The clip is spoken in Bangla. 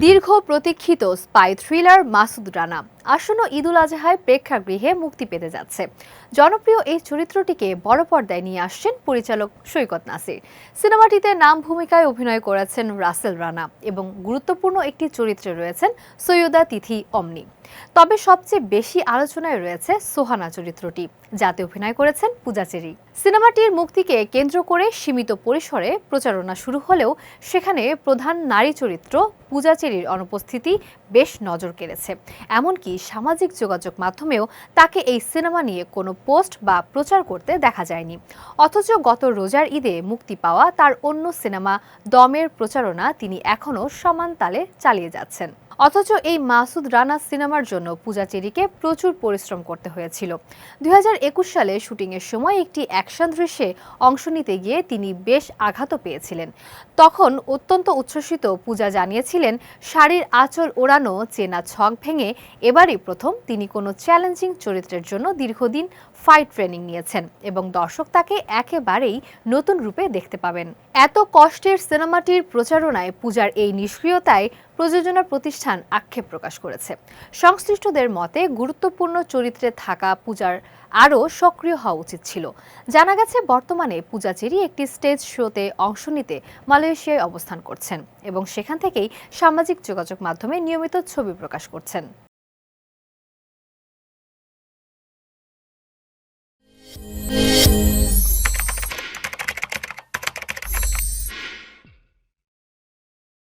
দীর্ঘ প্রতীক্ষিত স্পাই থ্রিলার মাসুদ রানা আসন্ন ঈদুল আজহায় প্রেক্ষাগৃহে মুক্তি পেতে যাচ্ছে। জনপ্রিয় এই চরিত্রটিকে বড় পর্দায় নিয়ে আসছেন পরিচালক সৈকত নাসির। সিনেমাটিতে নাম ভূমিকায় অভিনয় করেছেন রাসেল রানা এবং গুরুত্বপূর্ণ একটি চরিত্রে রয়েছেন সৈয়দা তিথি অমনি। তবে সবচেয়ে বেশি আলোচনায় রয়েছে সোহানা চরিত্রটি, যাতে অভিনয় করেছেন পূজা চেরি। সিনেমাটির মুক্তিকে কেন্দ্র করে সীমিত পরিসরে প্রচারণা শুরু হলেও সেখানে প্রধান নারী চরিত্র পূজা চেরির অনুপস্থিতি বেশ নজর কেড়েছে। এমনকি সামাজিক যোগাযোগ মাধ্যমেও তাকে এই সিনেমা নিয়ে কোনো পোস্ট বা প্রচার করতে দেখা যায়নি। অথচ গত রোজার ঈদে মুক্তি পাওয়া তার অন্য সিনেমা দমের প্রচারণা তিনি এখনও সমান তালে চালিয়ে যাচ্ছেন। অথচ এই মাসুদ রানা সিনেমার জন্য পূজা চেরিকে প্রচুর পরিশ্রম করতে হয়েছিল। 2021 সালে শুটিংয়ের সময় একটি অ্যাকশন দৃশ্যে অংশ নিতে গিয়ে তিনি বেশ আঘাতও পেয়েছিলেন। তখন অত্যন্ত উচ্ছ্বসিত পূজা জানিয়েছিলেন, শাড়ির আঁচল ওড়ানো চেনা ছক ভেঙে এবারই প্রথম তিনি কোনো চ্যালেঞ্জিং চরিত্রের জন্য দীর্ঘদিন ফাইট ট্রেনিং নিয়েছেন এবং দর্শক তাকে একেবারেই নতুন রূপে দেখতে পাবেন। এত কষ্টের সিনেমাটির প্রচারণায় পূজার এই নিষ্ক্রিয়তায় প্রযোজনা প্রতিষ্ঠান আক্ষেপ প্রকাশ করেছে। সংশ্লিষ্টদের মতে গুরুত্বপূর্ণ চরিত্রে থাকা পূজার আরও সক্রিয় হওয়া উচিত ছিল। জানা গেছে বর্তমানে পূজা চেরি একটি স্টেজ শোতে অংশ নিতে মালয়েশিয়ায় অবস্থান করছেন এবং সেখান থেকেই সামাজিক যোগাযোগ মাধ্যমে নিয়মিত ছবি প্রকাশ করছেন।